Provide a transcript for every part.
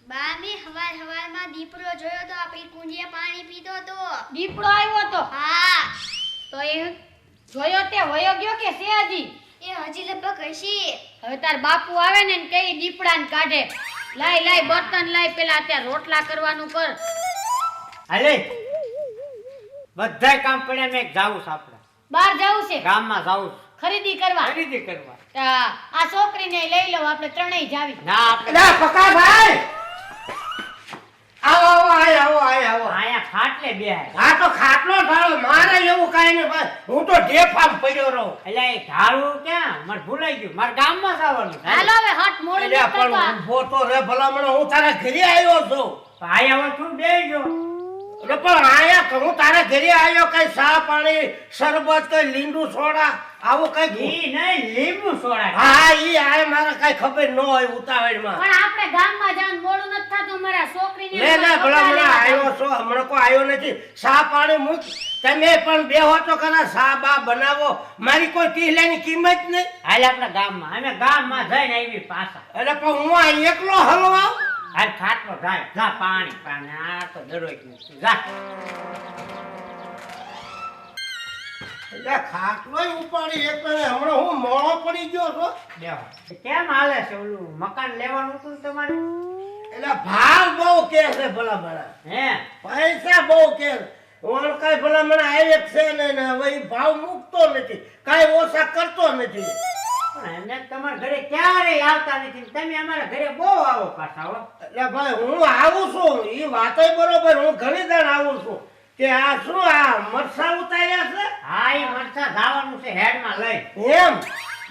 બામી હવારમાં દીપડો જોયો તો આપણી કુંડીએ પાણી પીતો તો. દીપડો આવ્યો તો? હા. તો એ જોયો તે વયો ગયો કે છે હજી? એ હજી લગભગ હશે. હવે તાર બાપુ આવે ને કઈ દીપડાને કાઢે. લાય બર્તન લાય, પેલા અત્યારે રોટલા કરવાનું કર. હાલે બધાય કામ પડ્યા મેં જાવું છે આપણે. બહાર જાવું છે? ગામમાં જાવું છે. ખરીદી કરવા? ખરીદી કરવા. આ છોકરીને લઈ લઉં, આપણે ત્રણેય જાવી. ના આપણે અલા પકા ભાઈ આવો આવો આવો આયા ખાટલે બેહાય. આ તો ખાટલો ઢાળો મારે એવું કાઈ નહીં ભાઈ, હું તો ઢેફામ પડ્યો રહું. એટલે એ ઢાળું ક્યાં મારે ભૂલાઈ ગયું. મારે ગામમાં જવાનું છે. હાલો હવે હટ મોડું એટલે ન પણ કરતા. ઊભો તો રે ભલામણ, હું તારા ઘરે આવ્યો છું. આયા હવે તું બેસજો. એટલે પણ આયા હું તારા ઘરે આવ્યો, કઈ ચા પાણી શરબત કઈ લીંબુ સોડા આવું કઈ? ઈ નહીં લીંબુ સોડા. હા ઈ આય મારે કઈ ખબર ન હોય ઉતાવળમાં. પણ આપણે ગામમાં જવાનું મોડું નથી થતું. મારા છોકરીને લે લે ભલામણ આવ્યો છો, હમણાં કોઈ આવ્યો નથી. ચા પાણી મૂક, તમે પણ બેહો તો ખરા, ચા બા બનાવો. મારી કોઈ ટીલાની કિંમત નહીં. હાલ આપણા ગામમાં અમે ગામમાં જઈને આવી પાછા. એટલે પણ હું આ એકલો હલો આવ. હાલ ખાટલો જાય. જા પાણી પાણી. આ તો દરરોજ નથી. જા. એટલે ખાટલોય ઉપાડી એક હમણાં હું મોળો પડી ગયો છો. બેહો. કેમ હાલે છે ઓલું મકાન લેવાનું હતું ને તમારે? એટલે ભાવ બહુ કે છે ભલામણ, હે પૈસા બહુ કે ઓળ કઈ ભલામણ આવે છે ને હવે ઈ ભાવ મૂકતો નથી, કઈ ઓછા કરતો નથી. પણ એમને તમારા ઘરે ક્યારેય આવતા નથી. તમે અમારા ઘરે બહુ આવો પાછા હો. એટલે ભાઈ હું આવું છું, ઈ વાતય બરોબર, હું ઘણી દાણ આવું છું. કે આ શું આ મરસા ઉતાર્યા છે? હા એ મરચા ધાવાનું છે હેડમાં લઈ. એમ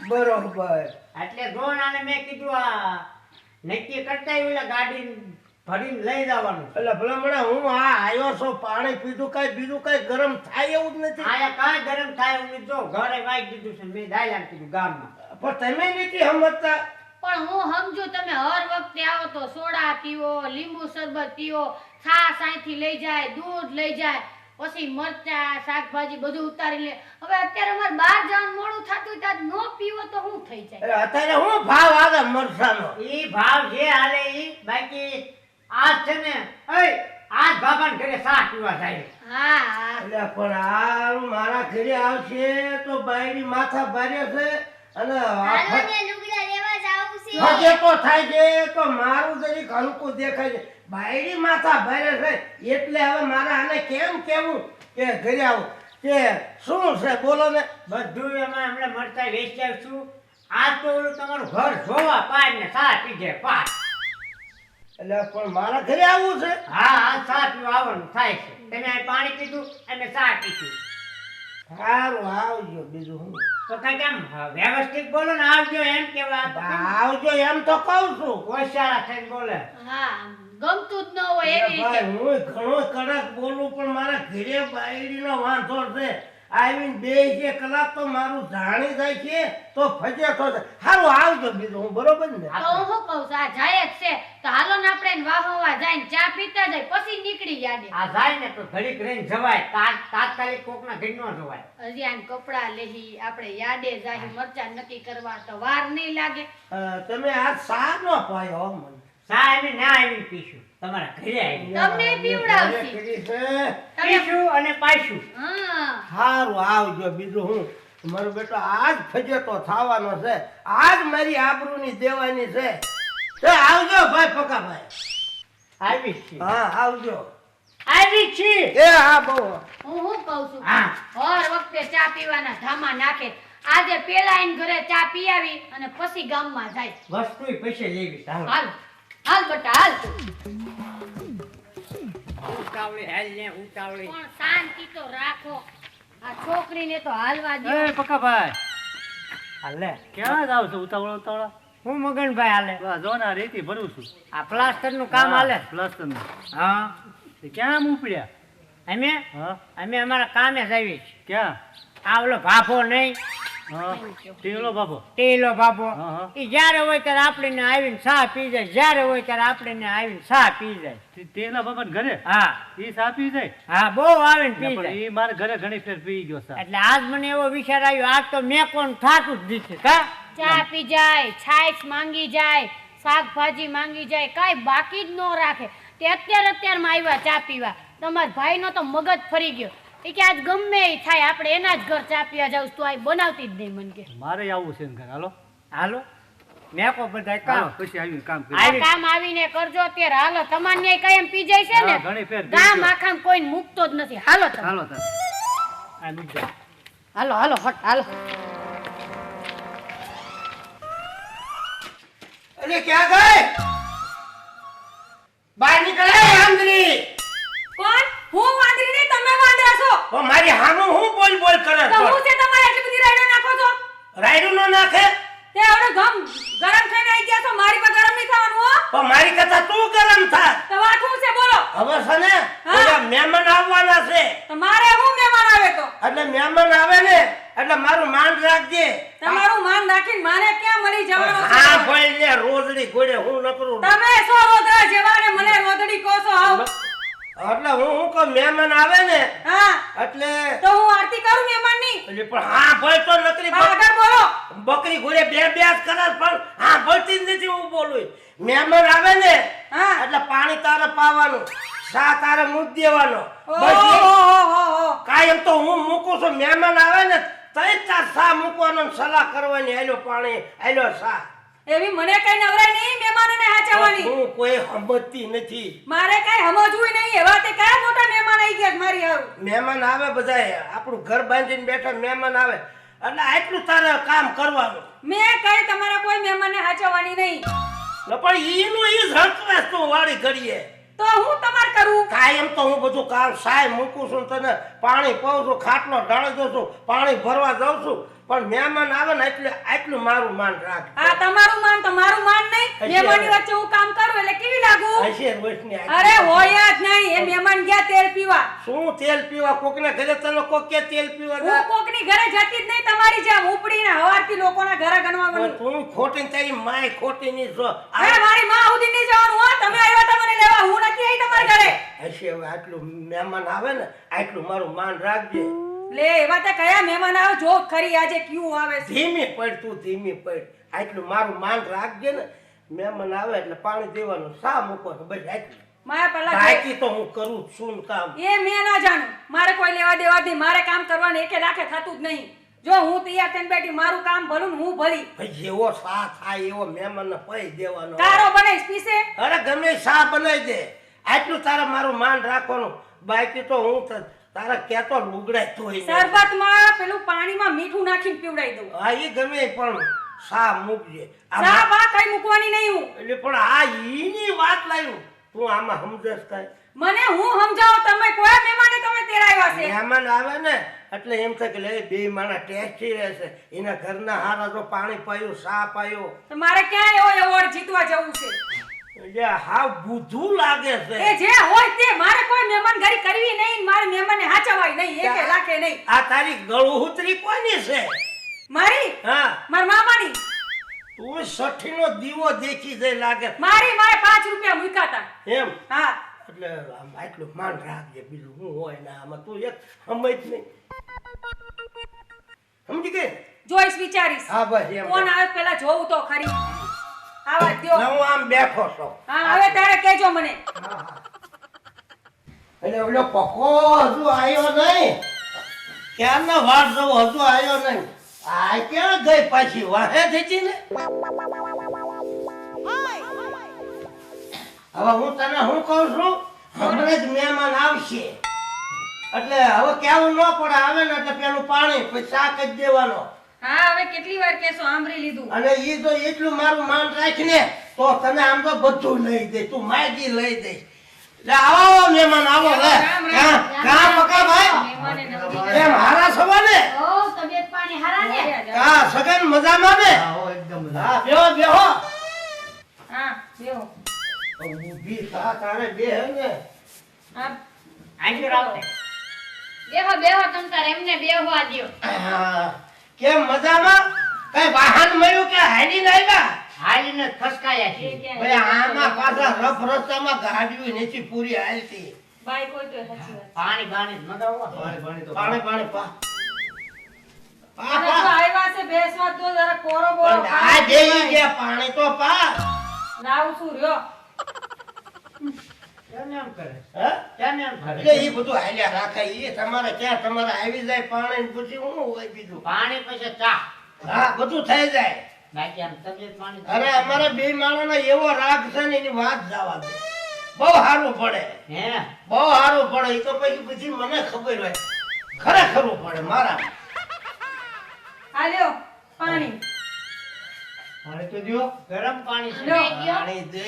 બરોબર. એટલે જોનાને મેં કીધું આ નક્કી કરતા ઓલા ગાડી ભરીને લઈ જવાનું. એટલે ભલામણ હું આ આવ્યો છું, પાણી પીધું, કઈ બીજું કઈ ગરમ થાય એવું જ નથી. આયા કાંઈ ગરમ થાય એવું નથી. જો ઘરે વાઈ દીધું છે મેં દાયલાને કીધું ગામમાં. પણ તમે નથી સમજતા. પણ હું સમજુ તમે હર વખતે આવો તો સોડા પીવો, લીંબુ શરબત પીવો, છાશ અહીંથી લઈ જાય, દૂધ લઈ જાય, પછી મરચા શાકભાજી બધું ઉતારી લે. હવે અત્યારે અમારે બહાર જવાનું મોડું થતું ત્યાં નો પીવો તો શું થઈ જાય? એટલે અત્યારે હું ભાવ આવે મરસાનો? ઈ ભાવ જે હાલે ઈ. બાકી આજ છે ને આજ બાબાને ઘરે ચા પીવા જાય. હા એટલે પણ આ મારા ઘરે આવશે તો બાયડી માથા ભારે છે અને હાલો ને લુગડા લેવા જાવું છે. ફજેતો થાય છે તો મારું જરીક હલકું દેખાય છે. બાયડી માથા ભારે છે એટલે હવે મારે આને કેમ કેવું કે ઘરે આવું કે શું છે બોલો ને. બધું એમાં હમણાં મરચા વેચી આવશું. આજ તો ઓલું તમારું ઘર જોવા પાડ ને ચા પીજે પાડ. એટલે પણ મારા ઘરે આવવું છે? હા હા ચા પીવા આવવાનું થાય છે. તમે અહીં પાણી પીધું અને ચા પીશું. સારું આવજો, બીજું હું તો કઈ કેમ વ્યવસ્થિત બોલો ને આવજો એમ કેવા. આવજો એમ તો કહું છું. હોશિયાર થઈને બોલે. હા ગમતું જ ન હોય એવી ભાઈ રીતે. હું ઘણો કડક બોલું પણ મારા ઘરે બાયડીનો વાંધો છે. આવીને 2 કલાક તો મારું જાણી જાય છે તો ફજેતો છે. સારું આવજો, બીજું હું બરોબર ને. તો હું શું કહું છું, આ જાય જ છે તો હાલો ને આપણે એને વાહવા જઈને ચા પીતા જાય પછી નીકળી યાદે. આ જાય ને તો ઘડીક રહીને જવાય. તાત્કાલિક કોકના ઘર નો જવાય. હજી આને કપડા લેહી, આપણે યાદે જાય, મરચા નક્કી કરવા તો વાર નહીં લાગે. તમે આ સા નો પાયો મને. ચા અમે ના આવીને પીશું. તમારા ઘરે આવી તમને પીવડાવશે. કરી છે. પીશું અને પાઈશું. હા સારું આવજો, બીજું હું મારો બેટો આજ ફજેતો થવાનો છે, આજ મારી આબરૂની દેવાની છે. તે આવજો ભાઈ પકાભાઈ. આવી છીએ. હા આવજો. આવી છીએ. એ હા બહુ હું શું કહું છું, હા. હર વખતે ચા પીવાના ધામા નાખે. આજે પેલા એને ઘરે ચા પી આવી અને પછી ગામમાં જાય. વસ્તુય પૈસે લેવી. હાલો. હાલ હાલ બેટા હાલ. ઉતાવળી હાલ ને ઉતાવળી. પણ શાંતિ તો રાખો. આ છોકરીને તો હાલવા દો. એ પકાભાઈ હાલે. ક્યાં જાવ છો ઉતાવળા ઉતાવળા? હું મગનભાઈ હાલે. બસ જો ને આ રેતી ભરું છું. આ પ્લાસ્ટર નું કામ હાલે. પ્લાસ્ટરનું. હા. તે ક્યાં આમ ઉપડ્યા? અમે હા અમારા કામે જ આવી છીએ. ક્યાં? આ ઓલો ભાભો નહીં, હા ટેલો બાબો. ટેલો ભાભો. હા, હા. ઈ જ્યારે હોય ત્યારે આપણે આવીને ચા પી જાય. જ્યારે હોય ત્યારે આપણે આવીને ચા પી જાય. તેલા બાબા ઘરે હા એ ચા પી જાય? હા બહુ આવીને પી પણ જાય. એ મારા ઘરે ઘણી ફેર પી ગયો ચા. એટલે આજ મને એવો વિચાર આવ્યો, આજ તો મેં કોણ થાતું જ દીધું કા. ચા પી જાય, છાશ માંગી જાય, શાકભાજી માંગી જાય, કાંઈ બાકી જ ન રાખે. તે અત્યારમાં આવ્યા ચા પીવા. તમારા ભાઈનો તો મગજ ફરી ગયો. એ કે આજ ગમે એ થાય આપણે એના જ ઘર ચા પીવા જાવ, તો આ બનાવતી જ નહીં. મને કે મારે આવું છે ને ઘર. હાલો હાલો મેકો બધા હાલો, કામ પછી આવીને કામ આ કરી. કામ આવીને કરજો અત્યારે. હાલો, તમારે કાયમ પી જાય છે ને, હા, ઘણી ફેર પી ગામ ગયો. આખામાં કોઈને મૂકતો જ નથી. હાલો તમે. હાલો તમે આ નીકળ. હાલો હાલો હટ હાલો. અરે ક્યાં ગઈ? બહાર નીકળે આંધળી. કોણ? હું વાંદરી નહીં, તમે વાંદરા છો. ઓ મારી હામું હું બોલ બોલ કરે તો છો? હું છે તમારે એટલી બધી રાઈડો નાખો છો? રાયડું નો નાખે તે હવે ગરમ થઈને આવી ગયા છો, મારી પર ગરમ નહીં થવાનું હો. તો મારી કરતા તું ગરમ થા. તો વાત શું છે બોલો? હવે છે ને હા. ઓલા મહેમાન આવવાના છે, તો મારે હું મહેમાન આવે તો એટલે મહેમાન આવે ને એટલે મારું માન રાખજે. તમારું માન રાખીને મારે ક્યાં મળી જવાનું છે? હા ભાઈ ને રોજડી ગોળે હું ન કરું. તમે સો રોદરા જેવા ને મને રોદડી કહો છો આવ. એટલે હું કહું મહેમાન આવે ને હા, એટલે તો હું આરતી કરું મહેમાનની. એટલે પણ હા ભાઈ તો નકરી આગળ બોલો. બકરી ઘોડે બે બે જ કરે પણ હા ભરતી જ નથી. હું બોલું મહેમાન આવે ને હા. એટલે પાણી તારે પાવાનું, ચા તારે મૂક દેવાનો. ઓહો. કાયમ તો હું મૂકું છું. મહેમાન આવે ને તઈ તાર ચા મૂકવાનો ને સલાહ કરવાની. આલ્યો પાણી આલ્યો ચા. એવી મને કઈ નવરાય નહીં મહેમાનોને હાચવવાની. હું કોઈ સમજતી નથી. મારે કઈ સમજવું નહીં. એવા તે કયા મોટા મહેમાન આવી ગયા છે મારી હારું. મહેમાન આવે બધાય આપણું ઘર બાંધીને બેઠા મહેમાન આવે એટલે આટલું તારે કામ કરવાનું. મેં કઈ તમારા કોઈ મહેમાનને હાચવવાની નહીં. ન પણ ઈનું ઈ જ હકવાસ તું વાળી ઘડીએ. તો હું તમાર કરું. કાયમ તો હું બધું કામ સાય મૂકું છું, તને પાણી પાઉં છું, ખાટલો ઢાળી દઉં છું, પાણી ભરવા જાઉં છું, પણ મહેમાન આવે ને એટલે આટલું મારું માન રાખ. આ તમારું માન તો મારું માન નહીં. હશે. મહેમાનની વચ્ચે હું કામ કરું એટલે કેવી લાગુ? હશે રોશની આખી. અરે હોય જ નહીં. એ મહેમાન ગયા તેલ પીવા. શું તેલ પીવા? કોકના ઘરે તને કોક કે તેલ પીવા હું જાય? કોકની ઘરે જતી જ નહીં તમારી જેમ ઉપડીને હવારથી લોકોના ઘરે ગણવા પણ માંડું. તું ખોટી ને તારી માય ખોટી ની છો. અરે મારી માં સુધી નહીં જવાનું હો. તમે આવ્યા તા મને લેવા, હું નથી આવી તમારા ઘરે. હશે હવે આટલું મહેમાન આવે ને આટલું મારું માન રાખજે. લે એવા તે કયા મહેમાન આવે જો ખરી આજે ક્યું આવે છે. ધીમી પડ તું, ધીમી પડ. આટલું મારું માન રાખજે ને. મહેમાન આવે એટલે પાણી દેવાનું, સા મૂકવાનું, બસ આટલું. મારા પહેલા બાકી તો હું કરું જ છું ને કામ. એ મેં ના જાણું. મારે કોઈ લેવા દેવા જ નહીં. મારે કામ કરવાનું એકે લાખે થતું જ નહીં. જો હું તૈયાર થઈને બેઠી, મારું કામ ભલું ને હું ભલી. ભાઈ જેવો સા થાય એવો મહેમાનને પૈ દેવાનો. કારો બનાવીશ પીસે. અરે ગમે સા બનાવી દે. આટલું તારે મારું માન રાખવાનું. બાકી તો હું તારા કેતો લુગડાય ધોઈ નાખ. શરબતમાં પેલું પાણીમાં મીઠું નાખીને પીવડાવી દઉં. હા ઈ ગમે પણ સા મૂકજે. ચા બા કઈ મૂકવાની નહીં હું. એટલે પણ આ ઈની વાત લાવ્યું તું આમાં સમજસ કાંઈ? મને હું સમજાવો. તમે કોઈ મહેમાને તમે તેરાવ્યા છે. મહેમાન આવે ને એટલે એમ થાય કે લે બે માણા ટેસ્ટી રહેશે. એના ઘરના હારા જો પાણી પાયું, સા પાયો. તો મારે ક્યાં એવો એવોર્ડ જીતવા જવું છે? એટલે હાવ બુધું લાગે છે. એ જે હોય તે. મારે કોઈ મહેમાનગરી કરવી નહીં. મારે મહેમાનને હાચવાય નહીં. એકે લાખે નહીં. આ તારી ગળુહુતરી કોની છે? મારી હા મારા મામાની. તું સઠીનો દીવો દેખી જાય લાગે. મારી મારે 5 રૂપિયા મૂક્યા હતા. એમ હા. એટલે આમ આટલું માન રાખજે. બીજું હું હોય ને આમાં તું એક સમજ નહીં. સમજી ગઈ? જોઈશ વિચારીશ. હા બસ એમ. કોણ આવે પેલા જોઉં તો ખરી. આવા દ્યો. હું આમ બેઠો છું. હા હવે તારે કેજો મને. એટલે ઓલો પકો હજુ આવ્યો નહીં. ક્યારનો વાર જવો હજુ આવ્યો નહીં. આ ક્યાં ગઈ પાછી? વાહે થઈ ને. હવે હું તને શું કહું છું, હમણાં જ મહેમાન આવશે એટલે હવે કેવું ન પડે. આવે ને એટલે પેલું પાણી પછી શાક જ દેવાનો. હા હવે કેટલી વાર કેસો આંબરી લીધું. અને ઈ જો એટલું મારું માન રાખીને તો તને આમ તો બધું લઈ દે. તું માગી લઈ દઈશ. લે આવો મહેમાન આવો. લે રામ, રામ. કા પકા ભાઈ મહેમાને નવરી એમ હારા સવાને? ઓ તબિયત પાણી હારા ને? કા સગન મજામાં ને? હા બેહો બેહો. હા બેહો. ઊભી થા તારે બેહ ને. હા આજે રાતે બેહો બેહો તમ તારે એમને બેહવા દ્યો. હા, કેમ મજામાં? કઈ વાહન મળ્યું કે હાલીને આવ્યા? હાલીને ખસકાયા છે. ભાઈ આમાં પાછા રફ રસ્તામાં ગાડીઓ નથી પૂરી હાલતી. બાઈ કોઈ તો સાચી વાત. પાણી બાણી મગાવો. પાણી પાણી પા. પા અને જો પા. આવ્યા છે ભેંસવા તો જરા કોરો બોરો પણ આ દેઈ ગયા પાણી તો પા. લાવું છું રહ્યો. કેમ એમ કરે હે કેમ એમ કરે એટલે એ બધું હાલ્યા રાખે એ તમારે ક્યાં તમારે આવી જાય પાણી ને પછી હું હોય બીજું પાણી પછી ચા હા બધું થઈ જાય બાકી આમ તબિયત પાણી અરે અમારે બે માણસનો એવો રાગ છે ને એની વાત જવા દે બહુ સારું પડે હે બહુ સારું પડે એ તો પછી મને ખબર હોય ખરેખર પડે મારા આ લ્યો પાણી. પાણી તો દ્યો. ગરમ પાણી છે લ્યો. પાણી દે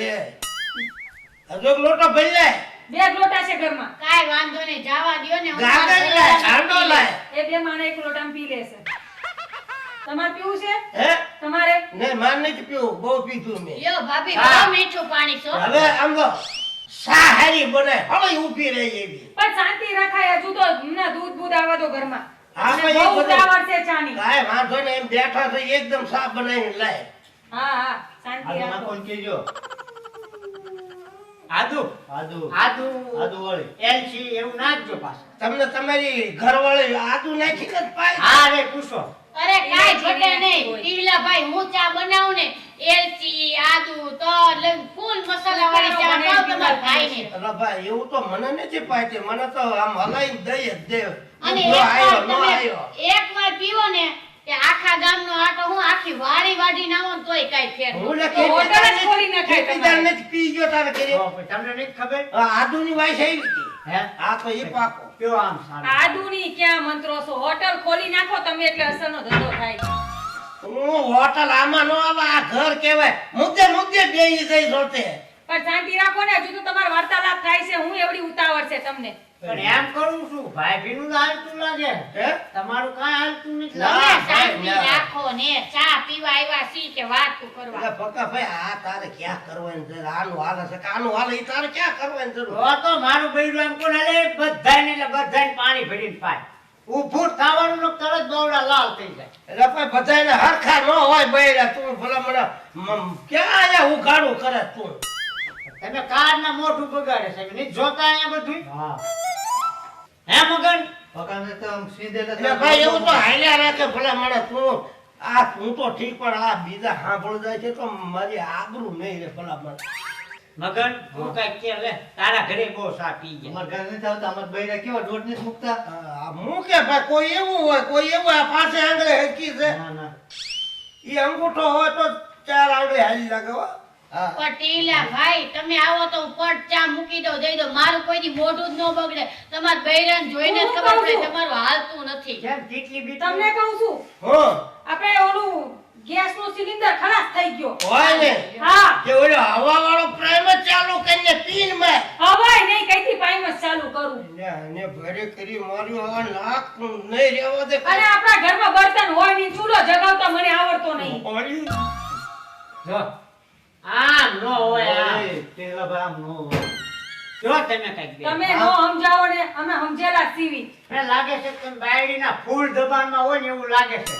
હજુ એક લોટો ભરી જાય 2 લોટા છે ઘરમાં. કાંઈ વાંધો નહીં, જાવા દ્યો ને. હું ગાગર મારા લાય ઘરે છાંડો લાય એ 2 માણસ એક લોટામાં પી લેશે. તમારે પીવું છે? હે તમારે? ને માર નથી પીવું બહુ પીધું મેં લ્યો ભાભી, હા. બહુ મીઠું પાણી છો. હવે આમ તો સા હારી બને હવે ઊભી રહી એવી પણ શાંતિ રખાય. હજુ તો હમણાં દૂધ બૂધ આવવા દો ઘરમાં. હા, અને પણ એ બહુ બધું- ઉતાવળ છે ચાની. કાંઈ વાંધો નહીં એમ બેઠા છે એકદમ સાફ બનાવીને લાય હા હા શાંતિ આદુ રાખો. નાખો ને કહેજો. આદુ આદુ આદુ આદુ વાળી. એલચી એવું નાખજો પાછું તમને તમારી ઘરવાળી આદુ નાખી ને પાય હા રે પૂછો અરે કાંઈ ઘટે હોય. નહીં. ટીલા ભાઈ, હું ચા બનાવું ને, એલચી, આદુ, તજ લઈને ફૂલ મસાલાવાળી ચા બનાવું તમારા ભાઈને. અરે ભાઈ એવું તો મને નથી પાયતી મને તો આમ હલાઈ દઈ જ દે અને નો આવ્યો નો તમે આવ્યો એકવાર પીવો ને તે આખા ગામનો આટો હું આખી વાડી વાડી ના હોય ને તોય કાંઈ ફેર ન હું પડે. લખી હોટલ જ ખોલી નાખાય ખેતીદાર તમારે. નથી પી ગયો તારે કરી તો પછી તમને નથી ખબર આદુ ની વાઈસ આવી હતી હે આ તો એ પાકો કયો આમ સારું આદુની ક્યાં મંત્રો છો? હોટલ ખોલી નાખો તમે એટલે અસરનો ધંધો થાય. હું હોટલ આમાં નો આવે આ ઘર કહેવાય મુદ્દે મુદ્દે બેહી જઈ જોતે પણ શાંતિ રાખો ને. હજુ તો તમારો વાર્તાલાપ થાય છે. હું એવડી ઉતાવળ છે તમને. પણ એમ કરું છું ભાભીનું તો હાલતું લાગે હે તમારું કાંઈ હાલતું નથી ના. લાગે તમે શાંતિ રાખો ને, ચા પીવા આવ્યા છીએ કે વાતું કરવા. એટલે પક્કા ભાઈ આ તારે ક્યાં કરવાની જરૂર આનું હાલે છે કે આનું હાલે ઈ તારે ક્યાં કરવાની જરૂર તો તો મારું બૈરું એમ કોણ હાલે બધાને એટલે બધાને પાણી ભરીને પાય ઊભું થવાનું ને તરત દોડા લાલ થઈ જાય એટલે ભાઈ બધાને હરખા ન હોય બૈરા તું ભલા મને ક્યાં આયા ઉઘાડું કરે તું તમે કારના મોઢું બગાડે છે નહીં જોતા અહીંયા બધું હા. હે મગન પકાને તો આમ સીધે તો એટલે ભાઈ એવું તો હાલ્યા રાખે ભલા મને તું આ તું તો ઠીક પણ આ બીજા સાંભળ જાય છે તો મારી આબરૂ નહીં રે ભલા મને મગન હું કાંઈક કે લે તારા ઘરે બહુ સા પી ગયા અમારા ઘરે નથી આવતા. અમારા બૈરા કેવા દોઢ નથી મૂકતા. આ મૂકે ભાઈ કોઈ એવું હોય કોઈ એવું આ પાસે આંગળે હેકી છે ના ના. ઈ અંગૂઠો હોય તો 4 આંગળે હાલી લાગે હો હા પણ ટીલા ભાઈ, તમે આવો તો હું પટ ચા મૂકી દઉં, દઈ દઉં. મારું કોઈ દી મોઢું જ ન બગડે. તમારા બૈરાને જોઈને જ હું ખબર કહું પડે છું. તમારું હાલતું નથી. કેમ કેટલી બી તમને કહું છું હં આપણે ઓલું ગેસનું સિલિન્ડર ખલાસ થઈ ગયો. હોય ને હા કે ઓલો હવા વાળો પ્રેમ જ ચાલુ કરીને પીન માં હવે નહીં કઈથી પાઇમ જ ચાલુ કરું. ને ભરે કરી માર્યું હવે નાક નહીં રહેવા દે અને આપણા ઘરમાં બર્તન હોય નહીં, ચૂલો જગાવતા મને આવડતો નહીં. ઓલી જો આમ નો હોય આમ ઓય, ટેલા ભાઈ આમ નો હોય. જો તમે કાંઈક બે તમે નો સમજાવો ને અમે સમજેલા સીવી. મને લાગે છે કે બાયડીના ફૂલ દબાણમાં હોય ને એવું લાગે છે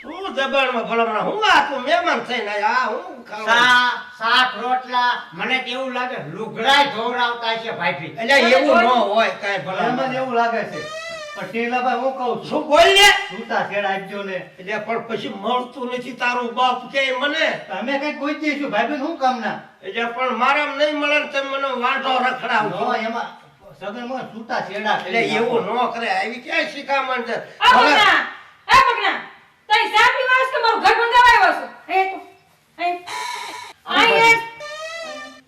શું દબાણમાં ભલામણા હું આ તું મહેમાન થઈને આયા આ હું ખાવા સા શાક રોટલા મને તો એવું લાગે લુગડાય ધોવડાવતા છે ભાભી એટલે એવું ન હોય કાંઈ મને ભલામણ એવું લાગે છે. પણ ટેલા ભાઈ હું કહું છું. શું બોલ ને છૂટા છેડા આપજો ને. એટલે પણ પછી મળતું નથી તારું બાપ કે મને તમે કઈ કોઈ દઈશું ભાઈ શું કામ ના. એટલે પણ મારા નહીં મળે ને તમે મને વાંઢો રખડાવજો નો એમાં સગનમાં છૂટા છેડા એટલે એવું ન કરે આવી ક્યાં શિખામણ છે આ હવે બગના, એ બગના, તઈ ચા પીવા આવીશ કે મારું ઘર બંધાવા આવ્યો છો? અહીં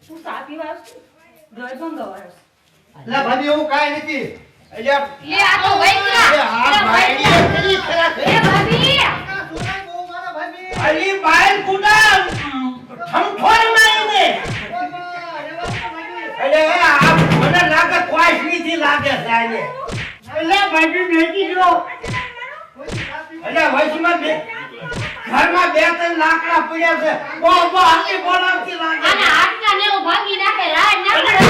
તું ચા પીવા આવ્યો છો? ઘર બંધાવા આવ્યો છો? એટલે ભાભી એવું કાંઈ નથી. એટલે લે આ તો વૈગરા. એટલે આ ભાઈની એટલી ખરાબ એ ભાભી, અલી બાઈલ કુડા ઠમઠોર મારીને એટલે આ મને લાગે ક્વાસનીથી લાગે છે આને એટલે ભાઈ બેઠી જો એટલે વૈશમાં બે ઘરમાં 2-3 લાકડા પડ્યા છે બહુ હાથી બોલાવતી લાગે આના હાડકાને એવું ભાંગી નાખે, રાડ અરે નાખે.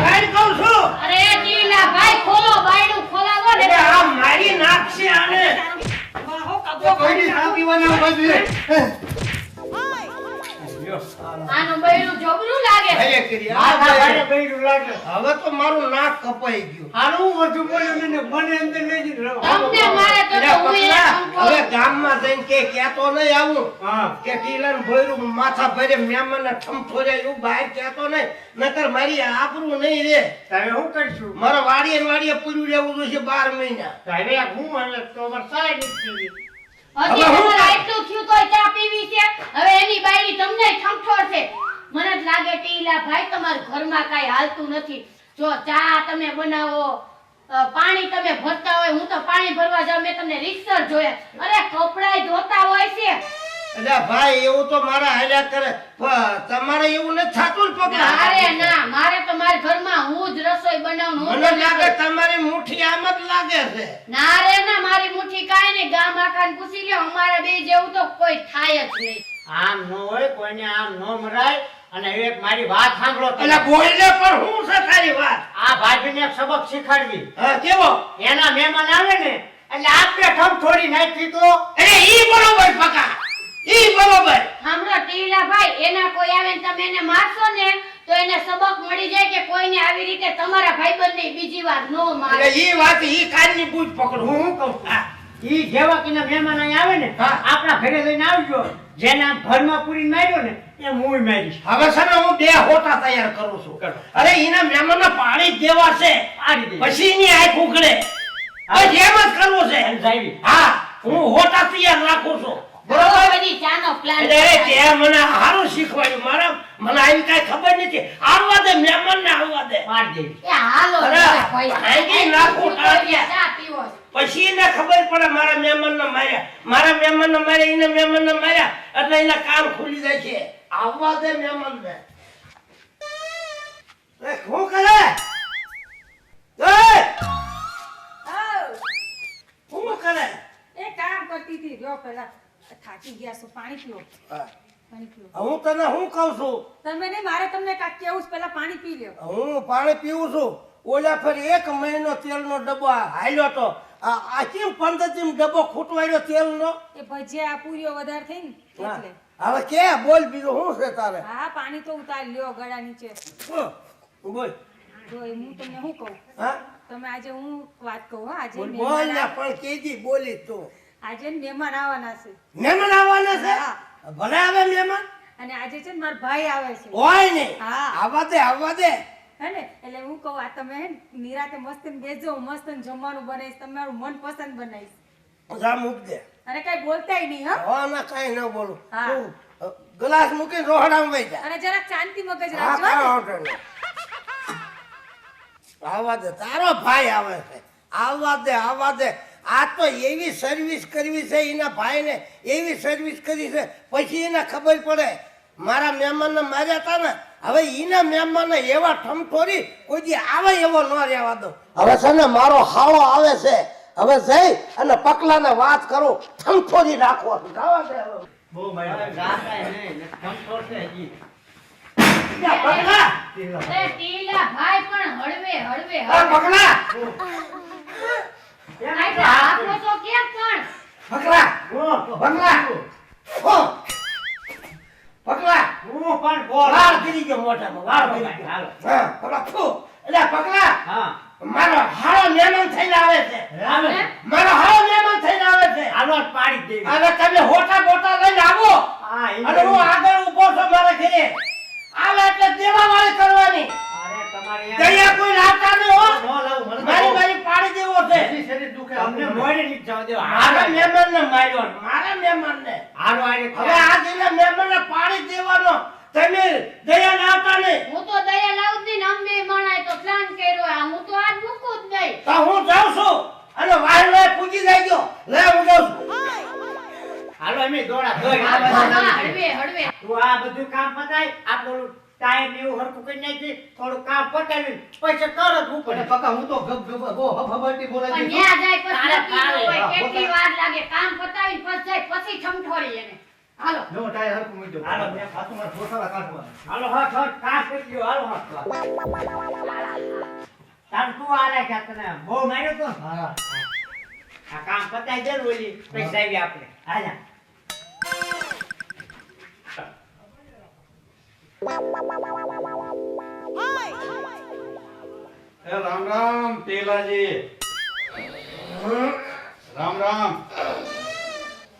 ભાઈ કહું છું અરે ટીલા ભાઈ, ખોલો બાયણું, ખોલાવો ને. એટલે આ મારી નાખશે આને વાહો કબો કોઈની ચા પીવાની ભાભી. આનું બૈરું જબરું લાગે. અરે કરી માથા ભારે બૈરું લાગે. હવે તો મારું નાક કપાઈ ગયું હારું હું વધુ બોલ્યો ને મને અંદર લઈ જઈને રહો. તમને મારે તો અલ્યા હું પકલા, અહીંયા હવે ગામમાં જઈને કે કહેતો નહીં આવું હા. કે ટીલન ભોયરું માથા ભરે મહેમાનને ઠમઠોરે એવું બહાર કહેતો નહીં નકર મારી આબરૂ નહીં રે તમે શું કરશું? મારા વાડીએ ને વાડીએ પૂર્યું રહેવું જોઈશે 12 મહિના તારે હું અને તો વરસાય નથી. હજી હવે હું તમારે એટલું થયું તોય ચા પીવી છે હવે એની બાયડી તમને ઠમઠોર છે મને જ લાગે ટીલા ભાઈ તમારા ઘરમાં કાંઈ હાલતું નથી જો ચા તમે બનાવો પાણી તમે ભરતા હોય હું તો પાણી ભરવા જાઉં મેં તમને રિક્ષર જોયા અરે કપડાય ધોતા હોય છે એટલે ભાઈ એવું તો મારા હાલ્યા કરે પણ તમારે એવું નથી થતું ને પગલા અરે ના મારે તો મારા ઘરમાં હું જ રસોઈ બનાવું હું મને જ લાગે રસોઈ- તમારી મુઠ્ઠી આમ જ લાગે છે ના રે ના મારી મુઠ્ઠી કાંઈ નહીં ગામ આખાને પૂછી લ્યો અમારા બે જેવું તો કોઈ થાય જ નહીં આમ ન હોય, કોઈને આમ ન મરાય. અને એક મારી વાત સાંભળો તમે. એટલે બોલે પણ હું છે તારી વાત આ ભાભીને એક સબક શીખવાડવી. હા કેવો એના મહેમાન આવે ને એટલે આપણે ઠમ થોડી નાખી તો અરે ઈ બરોબર પકા ઈ બરોબર સાંભળો ટીલા ભાઈ એના કોઈ આવે ને તમે એને મારશો ને તો એને સબક મળી જાય કે કોઈને આવી રીતે તમારા ભાઈબંધને બીજી વાર નો મારે એટલે ઈ વાત ઈ કાનની બૂજ પકડ હું કહું હા ઈ જેવા કીના મહેમાન અહીં આવે ને હા. આપણા ઘરે લઈને આવજો. જેને આમ ઘરમાં પૂરીને માર્યો ને એ હું મારીશ. હવે છે ને હું 2 હોટા તૈયાર કરું છું કરો. અરે એના મહેમાનને પાણી જ દેવા છે પાડી દે. પછી એની આંખ ઉઘડે બસ એમ જ કરવું છે જાવી. હા હું હોટા તૈયાર રાખું છું બરોબર બધી ચાનો પ્લાન એટલે તે મને હારું શીખવાડ્યું મારા મને આવી કાંઈ ખબર નથી આવવા દે મહેમાનને આવવા દે પાડી દેવી. એ હાલો અરે, ટીલા ભાઈ ભાંગી નાખું ટાળિયા. ચા પીવો છે. પછી એને ખબર પડે મારા મહેમાનને માર્યા મારા મહેમાનને માર્યા એને મહેમાનને માર્યા એટલે એના કાન ખુલી જાય છે આવવા દે મહેમાનને એ શું કરે એ શું કરે એ કામ કરતી હતી જો પેલા થાકી ગયા છો પાણી પીવો હા. પાણી પીવો હું તને શું કહું છું તમે નહીં મારે તમને કાંઈક કેવું છે પેલા પાણી પી લ્યો હું પાણી પીવું છું ઓલા ફરી 1 મહિનો તેલનો ડબ્બો હાલ્યો તો આ કેમ 15 ડબ્બો ખૂટવાડ્યો તેલનો એ ભજીયા પૂરીઓ વધારે થઈ ને હા. એટલે હવે કે બોલ બીજું શું છે તારે હા પાણી તો ઉતાર લ્યો ગળા નીચે બોલ જો એ હું તમને શું કહું હા તમે આજે હું વાત કહું હા આજે બોલ મહેમાન ને પણ કેજી બોલી તું આજે મહેમાન આવવાના છે મહેમાન આવવાના છે હા. ભલે આવે મહેમાન અને આજે છે ને મારા ભાઈ આવે છે હોય ને હા. આવવા દે હે ને એટલે હું કહું આ તમે હે ને નિરાતે મસ્ત બેસજો મસ્ત જમવાનું બનાવીશ તમારું મનપસંદ બનાવીશ જા મૂક દે અને કઈ બોલતાય નહીં હા ના કાંઈ ન બોલું હા. તું ગ્લાસ મૂકીને રોહડામાં વહી જા અને જરાક શાંતિ મગજ હા રાખજો હે કાંઈ ને. વાંધો નહીં. આવવા દે તારો ભાઈ આવે છે આવવા દે આ તો એવી સર્વિસ કરવી છે એના ભાઈને એવી સર્વિસ કરી છે પછી એને ખબર પડે મારા મહેમાનને માર્યા હતા ને હવે એના મહેમાનને એવા ઠમઠોરી કોઈ દી આવે એવો ન રહેવા દો હવે છે ને મારો હાળો આવે છે હવે જઈ અને પકલાને વાત કરું ઠમઠોરી રાખો ગાવા દે હવે. બહુ મારી ગાતા નહીં ઠમ થોડશે હજી. જા, પકલા અરે ટીલા ભાઈ પણ હળવે હળવે હા, હળવે પકલા આટલા આપો તો કેમ પણ પકલા પકલા હો પકલા હું પણ બોલ. વાળ ગીરી ગયો મોઢામાં વાળ ગીરી ભાઈ, ગયો હાલો. હા પકલા ફુ એટલે પકલા હા. મારો હારો મહેમાન થઈને આવે છે આવે. મારો હારો મહેમાન થઈને આવે છે હાલો જ પાડી દેવી. અને તમે હોટા બોટા લઈને આવો હા, ઈ અને હું આગળ ઊભો છું મારા ઘરે આવે એટલે દેવા વાળી કરવાની અરે તમારે દયા કોઈ રાખતા નહીં હો ન લાવું મને મારી મારી પાડી દેવો છે શરીર દુખે તમને મોઢે નહીં જવા દેવા. મારા મહેમાનને માર્યો મારા મહેમાનને હાલો આને હવે આ દિને મહેમાનને પાડી દેવાનો તમે દયા ના આવતા નહીં હું તો દયા લાવું જ નહીં ને અંબે મણાય તો પ્લાન કર્યો આ હું તો આજ મૂકું જ નહીં તો હું જાઉં છું અને વાહને પૂજી જાય ગયો લે હું જાઉં છું હાલો અમે દોડા દોડ. હા, હા, હળવે હળવે તું આ બધું કામ પતાય આપણું ટાઈમ એવું હરખું કરી નાખી થોડું કામ પતાવી પછી તરત અને ઉપર પકા હું તો બહુ હફાબટી બોલાઈ પણ ગઈ છું. ન્યા જાય પછી તારે નક્કી ન હોય હા, કેટલી વાર લાગે કામ પતાવીને પછી જાય પછી ઠમઠોરી એને હાલો જો ટાયર હરખું મૂકી દો. હાલો. આ તો મારા ઠોઠાવા કાઢવા. હાલો હટ હટ કામ કરી લ્યો હાલો હટ તાર તું આ રાખ્યા તને બહુ માર્યો તો હા આ કામ પતાઈ દે ને ઓલી પૈસા આવી આપણે હાજા રામ રામ ટેલાજી. રામ રામ.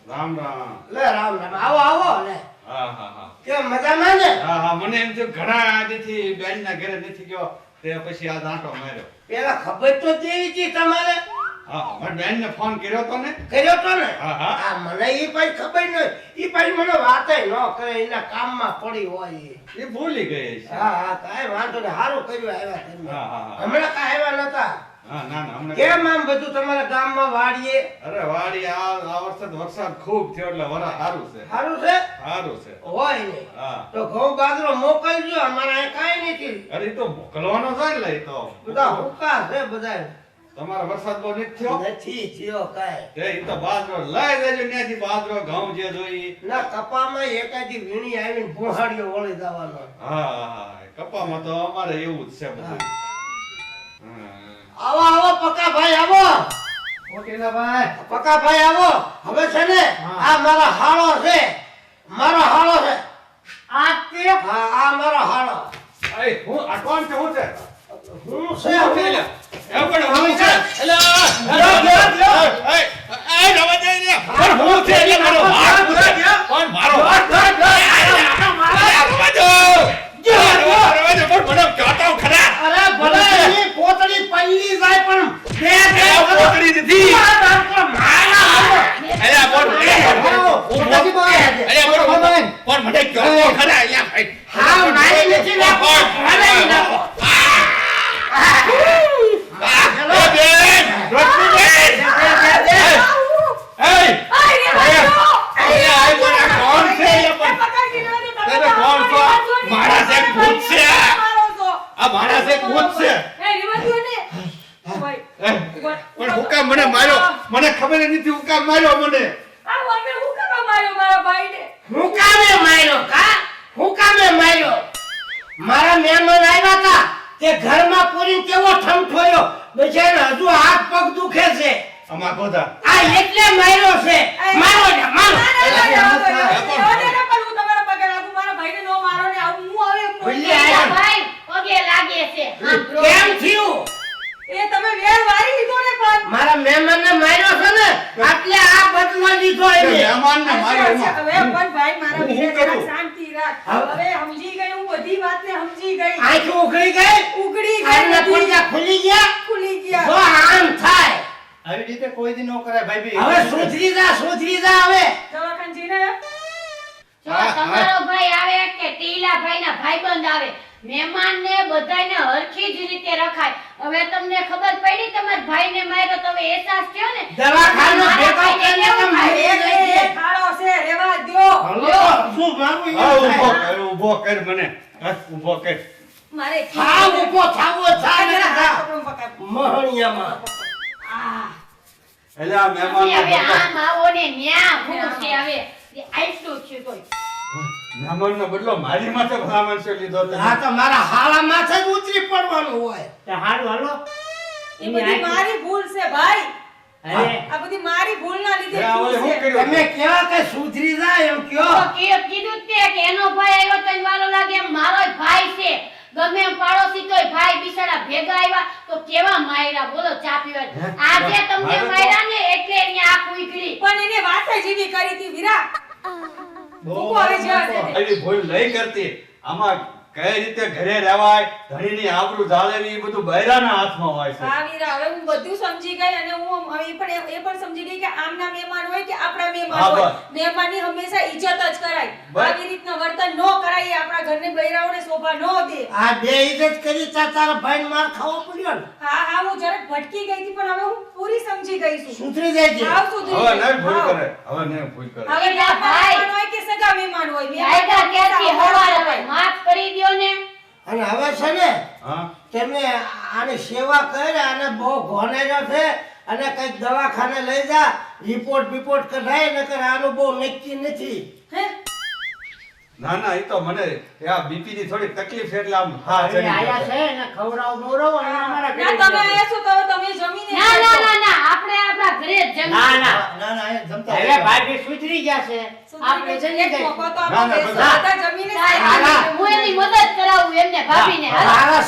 રામ રામ. લે રામ રામ. આવો આવો લે. હા હા હા. કેમ મજામાં ને? હા હા, મને એમ થયું ઘણા દીથી બેનના ઘરે નથી ગયો, તે પછી આ દાંટો માર્યો. પેલા ખબર તો કેવી હતી તમારે? હા, મારી બેનને ફોન કર્યો તો ને. કર્યો તો ને? હા, હા. આ મને ઈ પછી ખબર નહીં. ઈ પછી મને વાતે ન કરે, એના કામમાં પડી હોય ઈ. એ ભૂલી ગઈ છે. હા હા, કાંઈ વાંધો નહીં. સારું કર્યું આવ્યા તમે. હા હા હા. હમણાં કાંઈ આવ્યા નતા. હા, ના ના, હમણાં કેમ આમ બધું તમારા ગામમાં વાડીએ? અરે વાડી આ વરસાદ ખૂબ થયો એટલે વરા સારું છે. સારું છે? સારું છે. હોય નહીં. હા. તો ઘઉં બાજરો મોકલજો. અમારે અહીં કાંઈ નથી. અરે ઈ તો મોકલવાનો છે ને ઈ તો. બધા હુકા છે બધા. તમારો વરસાદ બહુ નથી થયો. નથી થયો કાંઈ. તે ઈ તો બાજરો લઈ દેજો ત્યાંથી બાજરો ઘઉં જે જોઈ. ના કપામાં એકાદી વીણી આવીને ભૂહાડીઓ વળી જવાનો. હા હા હા, કપામાં તો અમારે એવું જ છે બધું. હા. આવો આવો પકાભાઈ આવો. ઓકેલાભાઈ પકાભાઈ આવો. હવે છે ને આ મારા હાળો છે. મારો હાળો છે. આ તે હા આ મારો હાળો. એ હું આ કોણ છે? હું છે? હું છે એ હું. પણ હું છે. લ્યો, પણ હું છે એટલે મારો હાથ છે. પણ મારો હાથ છે. પણ મને કાટાવ ખરા. અરે ભલે એની પોતળી પલ્લી જાય પણ બે બે પોતળી નથી. મારા અલ્યા બોલ ઓકેલાજી ભાઈ અલ્યા બોલ પણ મને કાટાવ ખરા અલ્યા ભાઈ. હા મારી નથી નાખો. ભલે ઈ નાખો. મને માર્યો. મને ખબર નથી હું કામ માર્યો મને. હું કામે માર્યો કા? હું કામે માર્યો? મારા મહેમાન આવ્યા હતા તે ઘરમાં પૂરી કેવો ઠમઠોયો. બિચારા હજુ હાથ પગ દુખે છે. અમાર ગોધા. આ એટલે માર્યો છે. મારો ને મારો. ભૂલી આયા. ભાઈ પગે લાગે છે. કેમ થયું? મારા મહેમાનને માર્યો છે ને એટલે આ બદલો લીધો એને. મહેમાનને માર્યો એમાં. આંખ ઉઘડી ગઈ. આના પડદા ખુલી ગયા. જો આમ થાય. આવી રીતે કોઈ દી ન કરાય ભાઈ હવે સુધરી જા હવે. જો તમારો ભાઈ આવે કે ટીલા ભાઈના ભાઈબંધ આવે, મહેમાનને બધાયને હરખી જ રીતે રખાય. હવે તમને ખબર પડી તમારા ભાઈને માર્યો તો હવે અહેસાસ થયો ને. દવાખાનો ભેગો કરીને તો મારી ગઈ છે. હલો શું મારું હા, ઈ થાય? ઊભો કર મને. હા, ઊભો કર. થાવ ઊભો થાવો થા. મહણિયામાં એટલે આ પછી હવે મહેમાનનો આમ આવો ને ન્યા હું છે હવે એ આટલું જ છે તોય. મહેમાનનો બદલો મારી માથે ભલામણ છે લીધો તમે. આ તો મારા હાળા માથે જ ઉતરી પડવાનું હોય. તે હારું હાલો એ બધી મારી ભૂલ છે ભાઈ. અરે આ બધી મારી ભૂલના લીધે આ ઓલે થયું શું છે. કર્યું? તમે કેવા કે સુધરી જાય એમ તો કયો. કીધું જ તે કે એનો ભાઈ આવ્યો તો એને વાલો લાગે એમ મારો ભાઈ છે. ગમે એમ પાડોશી તોય ભાઈ બિચારા ભેગા આવ્યા તો કેવા માયરા બોલો ચા પીવા. આજે તમને માયરા ને એટલે એની આંખ ઉઘડી. પણ એને વાતે જેવી કરી હતી વીરા. મૂકો હવે જ્યાં છે તે. આવી ભૂલ નહીં કરતી. આમાં કઈ રીતે ઘરે રહેવાય, ધણીની આબરૂ જાળવવી, એ બધું બૈરાના હાથમાં હોય છે. હા વીરા, હવે હું બધું સમજી ગઈ અને હું હવે એ પણ સમજી ગઈ કે આમના મહેમાન હોય કે આપણા મહેમાન હા, હોય, બસ. મહેમાનની હંમેશા ઇજ્જત જ કરાય. બસ. આવી રીતના વર્તન ન કરાય, એ આપણા ઘરને બૈરાઓને શોભા ન દે. આ બે ઇજ્જત કરી તારા ભાઈ માર ખાવો પડ્યો ને. હા હા, હું જરાક ભટકી ગઈ હતી પણ હવે હું પૂરી સમજી ગઈ છું. સુધરી જાય છે. હાવ સુધરી હવે ગઈ. નહીં ભૂલ હાવ. કરે. હવે નહીં ભૂલ કરે. હવે ગામના મહેમાન હોય કે સગા મહેમાન હોય, આયતા ક્યાંથી હવાર હવે હોય. માફ કરી દ્યો ને. અને હવે છે ને હા? તમે આની સેવા કર. આને બહુ ઘોનેલો છે અને કઈક દવાખાને લઈ જા. રિપોર્ટ કઢાય નકર આનું બહુ નક્કી નથી. હે? ના ના, એ તો મને આ બીપી ની થોડી તકલીફ છે એટલે આમ હા હવે ચડી આયા ગયો છે. છે ને ખવડાવ બોરાવ અને અમારા ઘરે ના તમે જજો. આયા છો તો તમે જમીને ના ના ના ના, આપણે આપણા ઘરે જ જમીએ. ના ના ના ના અહીંયા જમતા હવે ભાભી સુધરી ગયા છે આપણે જઈએ એક મોકો તો ના, ના, આપણે બધા. બધા જમીને સાહેબ, ના, ના. હું એની મદદ કરાવું એમને ભાભીને. હાલો. મારા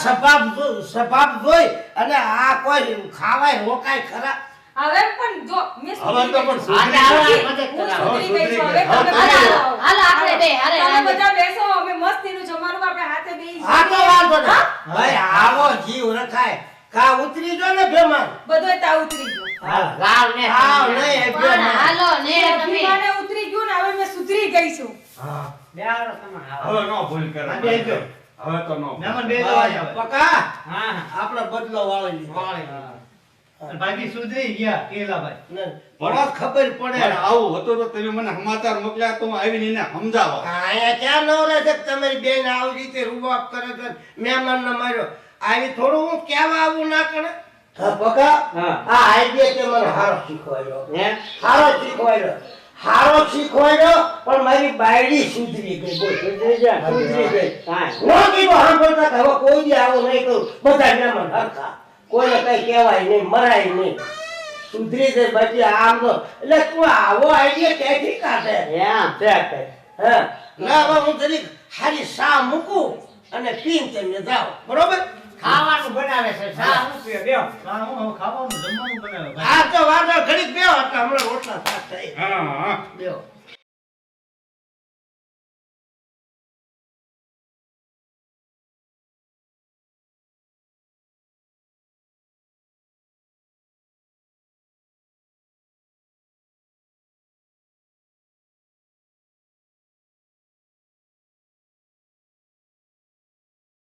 સ્વભાવ જોઈ અને આ કોઈ ખાવાય રોકાય ખરા હવે પણ જો મેં હવે તો પણ સુધરી આજે સુધરી આવા મદદ હું કરાવો. સુધરી ગઈ છું. હવે હા, તમે સુધરી બધા ગઈ. આવો. હાલો આપણે બે હારે તમે હારે. બધા બેસો અમે મસ્તીનું જમવાનું આપણે હાથે બેસી આ તો વાંધો નહીં ભાઈ આવો જીવ રખાય કા ઉતરી જો ને ભેમાન બધોય તા ઉતરી ગયો હાલ, લાવ ને આવ નહીં એ પણ ભેમાન હાલો ને તમે અભિમાને ઉતરી ગયું ને હવે મેં સુધરી ગઈ છું હા બેહાડો તમે, આવો. હવે નો ભૂલ કરે હા, બેસજો. હવે તો નો મહેમાન બે જવા આવે. પકા હા, હા. આપણો બદલો વાળી લીધો. વાળી. અને ભાભી સુધરી ગયા કેલાભાઈ. ને બહુ ખબર પડે પણ આવું હતું તો તમે મને સમાચાર મોકલ્યા તો હું આવીને એને સમજાવવા આયા ક્યાં નવરા છે કે તમારી બેન આવી રીતે રૂબાબ કરે છે મહેમાનને માર્યો આવી થોડું હું કહેવા આવું ના કરે હા પકા હા. આ આઈડિયા તે મને હારો શીખવાડ્યો હે? હારો શીખવાડ્યો પણ મારી બાયડી સુધરી ગઈ બોલ સુધરી ગયા? સુધરી ગઈ કાંઈ. નો કીધું સાંભળતા કે હવે કોઈ દી આવું નહીં કરું બધા મહેમાન હરખા કોઈને કઈ કહેવાય નહીં મરાય નહીં સુધરી જાય બાકી આમ તો એટલે તું આવો આઈડિયા ક્યાંથી કાઢે એમ છે કઈ. હા ના હવે હું જરીક હારી શા મૂકું અને પીને તમે જાઓ બરોબર ખાવાનું બનાવે છે શા હું પીવે, બેહો. હા, હું હવે ખાવાનું જમવાનું બનાવે ભાઈ. આ તો વાંધો ઘડીક બેહો એટલે હમણાં રોટલા શાક થાય હા હા બેહો